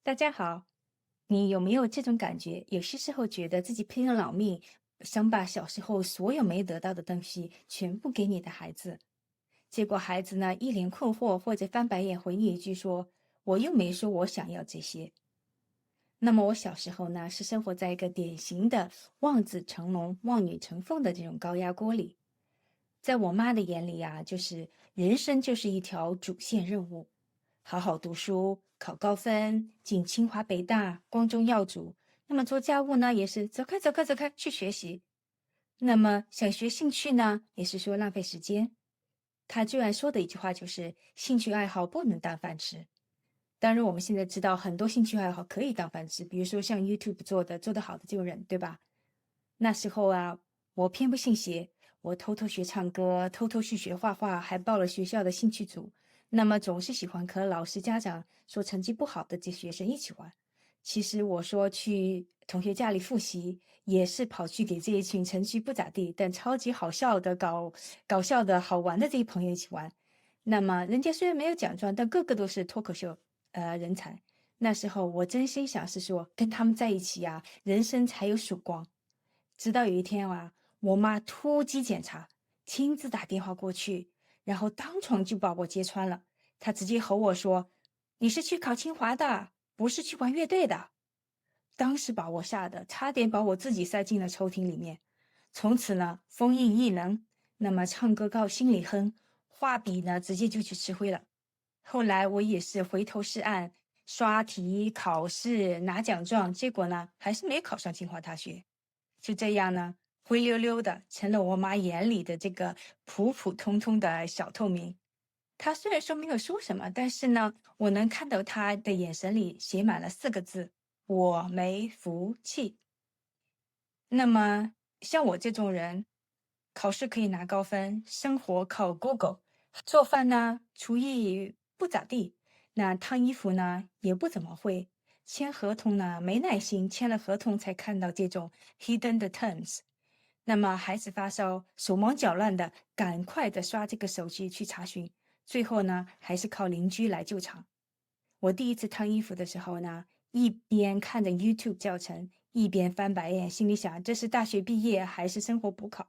大家好，你有没有这种感觉？有些时候觉得自己拼了老命，想把小时候所有没得到的东西全部给你的孩子，结果孩子呢一脸困惑或者翻白眼回你一句说："我又没说我想要这些。"那么我小时候呢是生活在一个典型的望子成龙、望女成凤的这种高压锅里，在我妈的眼里啊，就是人生就是一条主线任务。好好读书，考高分，进清华北大，光宗耀祖。那么做家务呢，也是走开走开走开去学习。那么想学兴趣呢，也是说浪费时间。他居然说的一句话就是：兴趣爱好不能当饭吃。当然，我们现在知道很多兴趣爱好可以当饭吃，比如说像 YouTube 做得好的就人，对吧？那时候啊，我偏不信邪，我偷偷学唱歌，偷偷去学画画，还报了学校的兴趣组。那么总是喜欢和老师、家长说成绩不好的这学生一起玩。其实我说去同学家里复习，也是跑去给这一群成绩不咋地但超级好笑的、搞笑的好玩的这些朋友一起玩。那么人家虽然没有奖状，但个个都是脱口秀人才。那时候我真心想是说，跟他们在一起呀、人生才有曙光。直到有一天啊，我妈突击检查，亲自打电话过去，然后当场就把我揭穿了。她直接吼我说："你是去考清华的，不是去玩乐队的。"当时把我吓得差点把我自己塞进了抽屉里面。从此呢，封印异能，那么唱歌靠心里哼，画笔呢直接就去吃灰了。后来我也是回头是岸，刷题、考试、拿奖状，结果呢还是没考上清华大学。就这样呢，灰溜溜的成了我妈眼里的这个普普通通的小透明。她虽然说没有说什么，但是呢，我能看到她的眼神里写满了4个字："我没福气。"那么像我这种人，考试可以拿高分，生活靠 Google，做饭呢厨艺不咋地，那烫衣服呢也不怎么会，签合同呢没耐心，签了合同才看到这种 hidden 的 terms。那么孩子发烧，手忙脚乱的，赶快的刷这个手机去查询，最后呢还是靠邻居来救场。我第一次烫衣服的时候呢，一边看着 YouTube 教程，一边翻白眼，心里想这是大学毕业还是生活补考？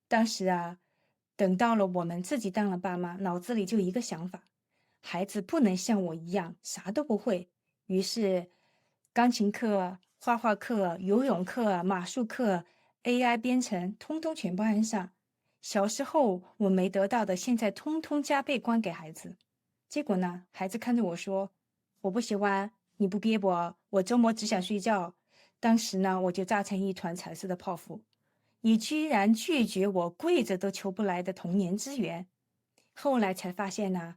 当时啊，等到了我们自己当了爸妈，脑子里就一个想法：孩子不能像我一样啥都不会。于是，钢琴课、画画课、游泳课、马术课、AI 编程，通通全部安上。小时候我没得到的，现在通通加倍关给孩子。结果呢，孩子看着我说："我不喜欢，你不憋我周末只想睡觉。"当时呢，我就炸成一团彩色的泡芙。你居然拒绝我跪着都求不来的童年资源。后来才发现呢，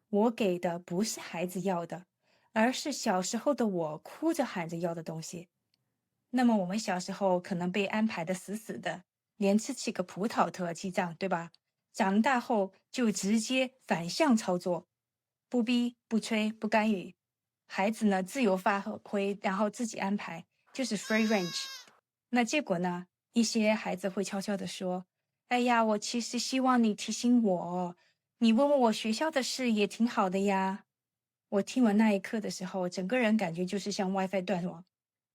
我给的不是孩子要的，而是小时候的我哭着喊着要的东西。那么我们小时候可能被安排的死死的，连吃起个葡萄都要记账，对吧？长大后就直接反向操作，不逼不催不干预，孩子呢自由发挥，然后自己安排，就是 free range。那结果呢？一些孩子会悄悄地说："哎呀，我其实希望你提醒我，你问问我学校的事也挺好的呀。"我听完那一刻的时候，整个人感觉就是像 WiFi 断网。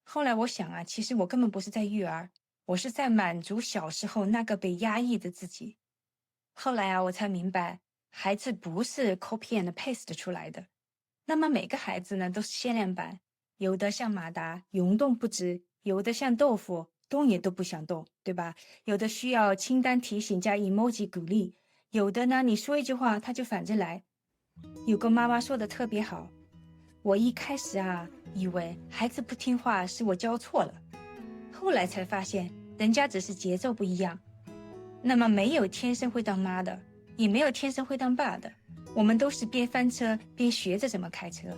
后来我想啊，其实我根本不是在育儿，我是在满足小时候那个被压抑的自己。后来啊，我才明白，孩子不是 copy and paste 出来的。那么每个孩子呢，都是限量版，有的像马达永动不止，有的像豆腐动也都不想动，对吧？有的需要清单提醒加 emoji 鼓励，有的呢，你说一句话他就反着来。有个妈妈说的特别好，我一开始啊，以为孩子不听话是我教错了，后来才发现人家只是节奏不一样。那么没有天生会当妈的，也没有天生会当爸的，我们都是边翻车边学着怎么开车。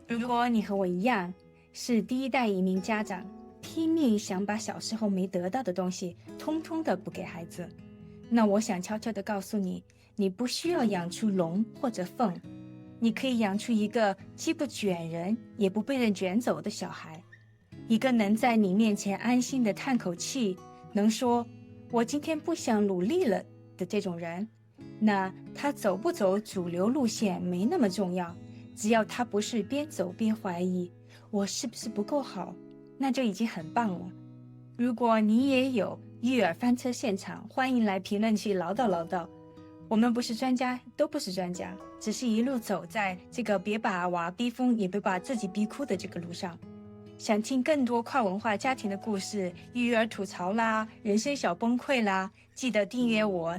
如果你和我一样是第一代移民家长，拼命想把小时候没得到的东西通通的补给孩子，那我想悄悄地告诉你，你不需要养出龙或者凤，你可以养出一个既不卷人也不被人卷走的小孩，一个能在你面前安心的叹口气，能说"我今天不想努力了"的这种人。那他走不走主流路线没那么重要，只要他不是边走边怀疑我是不是不够好，那就已经很棒了。如果你也有育儿翻车现场，欢迎来评论区唠叨唠叨。我们不是专家，都不是专家，只是一路走在这个别把娃逼疯，也别把自己逼哭的这个路上。想听更多跨文化家庭的故事，育儿吐槽啦，人生小崩溃啦，记得订阅我。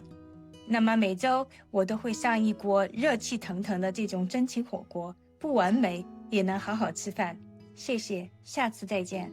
那么每周我都会上一锅热气腾腾的这种真情火锅，不完美也能好好吃饭。谢谢，下次再见。